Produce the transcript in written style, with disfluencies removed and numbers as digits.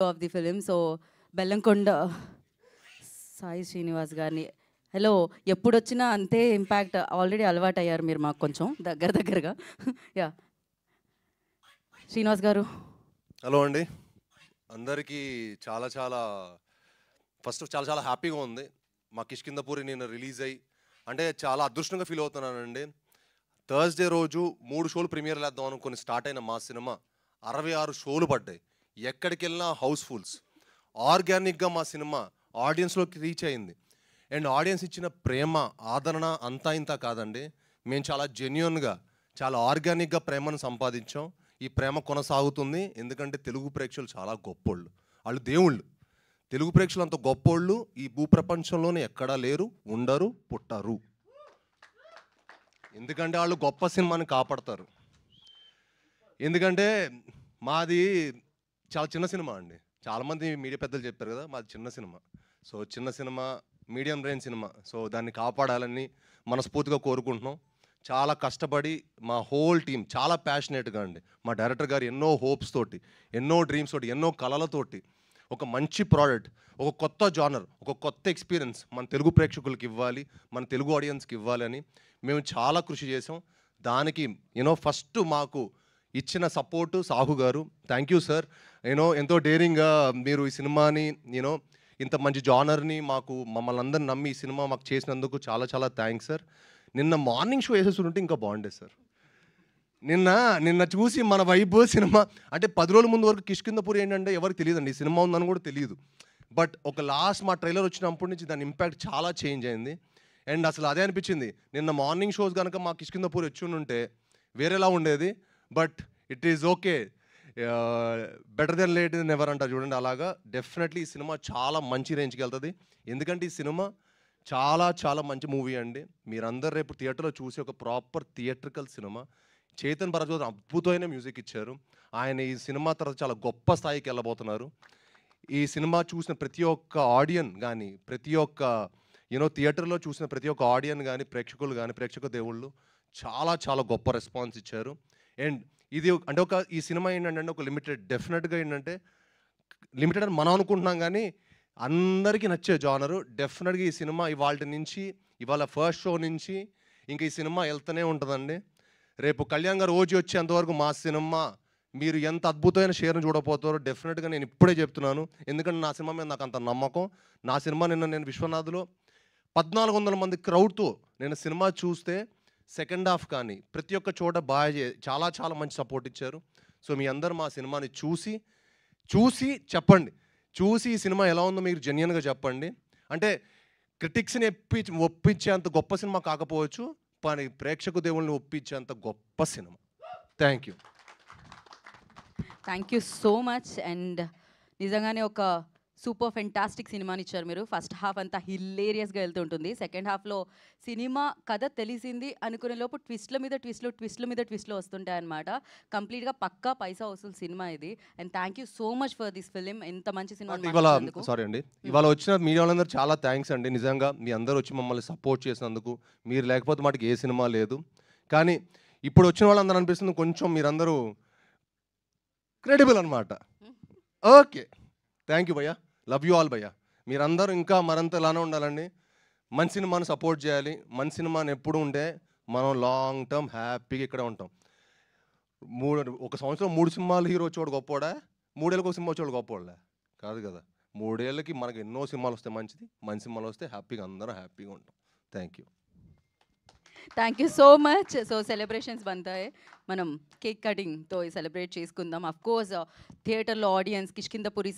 Of the film. So Bellamkonda Sai Srinivas గారిని hello ఎప్పుడొచ్చినా అంతే ఇంపాక్ట్ ఆల్రెడీ అలవాటయ్యారు మీరు మాకు కొంచెం దగ్గరగా యా శ్రీనివాస్ గారు. హలో అండి, అందరికీ చాలా చాలా ఫస్ట్ చాలా చాలా హ్యాపీగా ఉంది. మా కిష్కిందపూరి నేను రిలీజ్ అయ్యి అంటే చాలా అదృష్టంగా ఫీల్ అవుతున్నానండి. థర్స్డే రోజు 3 షోలు ప్రీమియర్ వేద్దాం అనుకుని స్టార్ట్ అయిన మా సినిమా 66 షోలు పడ్డాయి. ఎక్కడికి వెళ్ళినా హౌస్ఫుల్స్. ఆర్గానిక్గా మా సినిమా ఆడియన్స్లోకి రీచ్ అయింది. అండ్ ఆడియన్స్ ఇచ్చిన ప్రేమ ఆదరణ అంతా ఇంత కాదండి. మేము చాలా జెన్యున్గా చాలా ఆర్గానిక్గా ప్రేమను సంపాదించాం. ఈ ప్రేమ కొనసాగుతుంది. ఎందుకంటే తెలుగు ప్రేక్షకులు చాలా గొప్పోళ్ళు, వాళ్ళు దేవుళ్ళు. తెలుగు ప్రేక్షకులు అంత గొప్పోళ్ళు ఈ భూప్రపంచంలోనే ఎక్కడా లేరు, ఉండరు, పుట్టరు. ఎందుకంటే వాళ్ళు గొప్ప సినిమాని కాపాడతారు. ఎందుకంటే మాది చాలా చిన్న సినిమా అండి. చాలామంది మీడియా పెద్దలు చెప్పారు కదా, మాది చిన్న సినిమా. సో చిన్న cinema, medium range cinema. So దాన్ని కాపాడాలని మనస్ఫూర్తిగా కోరుకుంటున్నాం. చాలా కష్టపడి మా హోల్ టీం చాలా ప్యాషనేట్గా అండి. మా డైరెక్టర్ గారు ఎన్నో హోప్స్ తోటి, ఎన్నో డ్రీమ్స్ తోటి, ఎన్నో కళలతోటి ఒక మంచి ప్రోడక్ట్, ఒక కొత్త జానర్, ఒక కొత్త ఎక్స్పీరియన్స్ మన తెలుగు ప్రేక్షకులకి ఇవ్వాలి, మన తెలుగు ఆడియన్స్కి ఇవ్వాలి అని మేము చాలా కృషి చేసాం. దానికి ఫస్ట్ మాకు ఇచ్చిన సపోర్టు సాహు గారు. Thank you sir. ఎంతో డేరింగ్గా మీరు ఈ సినిమాని ఇంత మంచి జానర్ని మమ్మల్ని అందరిని నమ్మి ఈ సినిమా మాకు చేసినందుకు చాలా చాలా థ్యాంక్స్ సార్. నిన్న మార్నింగ్ షో వేసేస్తుంటే ఇంకా బాగుండేది సార్. నిన్న చూసి మన వైబ్ సినిమా అంటే 10 రోజుల ముందు వరకు కిష్కిందపూరి ఏంటంటే ఎవరికి తెలియదండి, ఈ సినిమా ఉందని కూడా తెలియదు. బట్ ఒక లాస్ట్ మా ట్రైలర్ వచ్చినప్పటి నుంచి దాని ఇంపాక్ట్ చాలా చేంజ్ అయింది. అండ్ అసలు అదే అనిపించింది, నిన్న మార్నింగ్ షోస్ కనుక మా కిష్కిందపూరి వచ్చి ఉంటే వేరేలా ఉండేది. But it is okay, better than late than ever అంటారు చూడండి. అలాగా డెఫినెట్లీ ఈ సినిమా చాలా మంచి రేంజ్కి వెళ్తుంది. ఎందుకంటే ఈ సినిమా చాలా చాలా మంచి మూవీ అండి. మీరందరూ రేపు థియేటర్లో చూసి ఒక proper theatrical cinema. Chetan Bharadwaj అద్భుతమైన మ్యూజిక్ ఇచ్చారు. ఆయన ఈ సినిమా తర్వాత చాలా గొప్ప స్థాయికి వెళ్ళబోతున్నారు. ఈ సినిమా చూసిన ప్రతి ఒక్క ఆడియన్ కానీ, ప్రతి ఒక్క థియేటర్లో చూసిన ప్రతి ఒక్క ఆడియన్ కానీ, ప్రేక్షకులు కానీ, ప్రేక్షక దేవుళ్ళు చాలా చాలా గొప్ప రెస్పాన్స్ ఇచ్చారు. అండ్ ఇది అంటే ఈ సినిమా ఏంటంటే ఒక లిమిటెడ్, డెఫినెట్గా ఏంటంటే లిమిటెడ్ అని మనం అనుకుంటున్నాం కానీ అందరికీ నచ్చే జానరు. డెఫినెట్గా ఈ సినిమా ఇవాళ ఫస్ట్ షో నుంచి ఇంకా ఈ సినిమా వెళ్తూనే ఉంటుందండి. రేపు కళ్యాణ్ గారు ఓజీ వచ్చేంతవరకు మా సినిమా మీరు ఎంత అద్భుతమైన షేర్ని చూడబోతారో డెఫినెట్గా నేను ఇప్పుడే చెప్తున్నాను. ఎందుకంటే నా సినిమా మీద నాకు అంత నమ్మకం. నా సినిమా నేను విశ్వనాథ్లో 1400 మంది క్రౌడ్తో నేను సినిమా చూస్తే సెకండ్ హాఫ్ కానీ ప్రతి ఒక్క చోట చాలా చాలా మంచి సపోర్ట్ ఇచ్చారు. సో మీ అందరూ మా సినిమాని చూసి చెప్పండి. చూసి ఈ సినిమా ఎలా ఉందో మీరు జెన్యున్గా చెప్పండి. అంటే క్రిటిక్స్ని ఒప్పించేంత గొప్ప సినిమా కాకపోవచ్చు, కానీ ప్రేక్షక దేవుళ్ళని ఒప్పించేంత గొప్ప cinema. Thank you so much. And నిజంగానే ఒక సూపర్ ఫెంటాస్టిక్ సినిమాని ఇచ్చారు మీరు. ఫస్ట్ హాఫ్ అంతా హిల్లేరియస్గా వెళ్తుంటుంది. సెకండ్ హాఫ్లో సినిమా కథ తెలిసింది అనుకునే లోపు ట్విస్ట్ల మీద ట్విస్ట్లు వస్తుంటాయి అనమాట. కంప్లీట్గా పక్కా పైసా వసూలు సినిమా ఇది. And thank you so much for this film. ఎంత మంచి సినిమా. సారీ అండి, ఇవాళ వచ్చిన మీడియా వాళ్ళందరూ చాలా థ్యాంక్స్ అండి. నిజంగా మీ అందరూ వచ్చి మమ్మల్ని సపోర్ట్ చేసినందుకు. మీరు లేకపోతే మాకు ఏ సినిమా లేదు. కానీ ఇప్పుడు వచ్చిన వాళ్ళందరూ అనిపిస్తుంది కొంచెం మీరందరూ క్రెడిబుల్ అనమాట. ఓకే, థ్యాంక్ యూ భయ్యా. లవ్ యూ ఆల్ భయ్యా. మీరందరూ ఇంకా మరింత ఇలానే ఉండాలండి. మంచి సినిమాని సపోర్ట్ చేయాలి. మంచి సినిమాని ఎప్పుడు ఉంటే మనం లాంగ్ టర్మ్ హ్యాపీగా ఇక్కడ ఉంటాం. ఒక సంవత్సరం 3 సినిమాలు హీరో వచ్చేవాడు గొప్పోడా, 3 ఏళ్ళకి ఒక సినిమా వచ్చేవాడు గొప్పోడా కాదు కదా. 3 ఏళ్ళకి మనకి ఎన్నో సినిమాలు వస్తే మంచిది. మంచి సినిమాలు వస్తే హ్యాపీగా అందరం హ్యాపీగా ఉంటాం. Thank you so much. So celebrations బంతాయి, మనం కేక్ కటింగ్తో సెలబ్రేట్ చేసుకుందాం. అఫ్ కోర్స్ థియేటర్లో ఆడియన్స్ కిష్కిందపూరి